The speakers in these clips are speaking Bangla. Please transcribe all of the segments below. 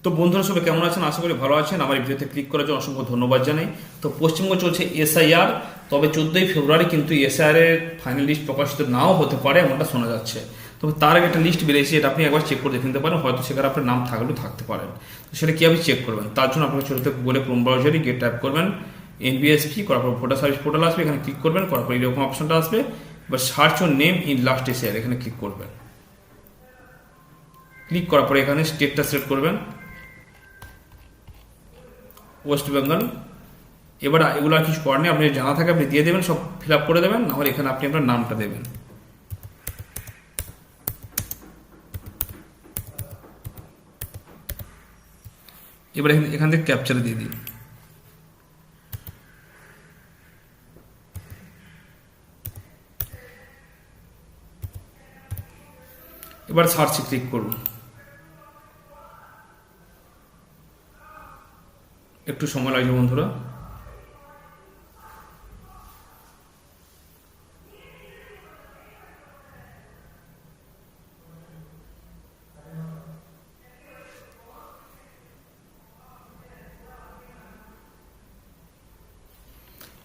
তো বন্ধুরা সবাই কেমন আছেন? আশা করি ভালো আছেন। আমার এই ভিডিওতে ক্লিক করার জন্য অসংখ্য ধন্যবাদ জানাই। তো পশ্চিমবঙ্গে চলছে এসআইআর, তবে 14ই ফেব্রুয়ারি কিন্তু এসআইআর এর ফাইনাল লিস্ট প্রকাশিত নাও হতে পারে, এমনটা শোনা যাচ্ছে। তবে তার আগে একটা লিস্ট বেরিয়েছে, এটা আপনি একবার চেক করে দেখে নিতে পারেন, হয়তো সেখানে আপনার নাম থাকলেও থাকতে পারেন। তো সেটা কীভাবে চেক করবেন? তার জন্য আপনাকে চলতে গুগলে ক্রোম ব্রাউজারে গিয়ে টাইপ করবেন এনবিএসপি, করার পর ভোটার সার্ভিস পোর্টাল আসবে, এখানে ক্লিক করবেন, করার পর এরকম অপশনটা আসবে। এবার search or name in last SIR, এখানে ক্লিক করবেন। ক্লিক করার পরে এখানে স্টেটটা সিলেক্ট করবেন, ওয়েস্ট বেঙ্গল। এবার এগুলো আর কিছু করার নেই, আপনি জানা থাকে আপনি দিয়ে দেবেন, সব ফিল আপ করে দেবেন। নাহলে এখানে আপনি আপনার নামটা দেবেন। এবার এখান থেকে ক্যাপচার দিয়ে দিন। এবার সার্চে ক্লিক করুন। একটু সময় লাগবে বন্ধুরা।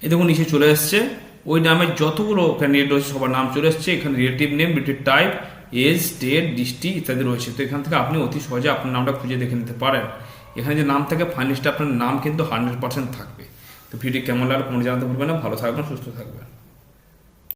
এই দেখুন নিচে চলে এসছে, ওই নামের যতগুলো ক্যান্ডিডেট রয়েছে সবার নাম চলে এসছে। এখানে relative name, relative type, age, state, district ইত্যাদি রয়েছে। তো এখান থেকে আপনি অতি সহজে আপনার নামটা খুঁজে দেখে নিতে পারেন। এখানে যে নাম থাকে ফাইনাল লিস্টে আপনার নাম কিন্তু 100% থাকবে। তো ভিডিও কেমন লাগলো কমেন্টে জানাতে ভুলবেন না। ভালো থাকবেন, সুস্থ থাকবেন।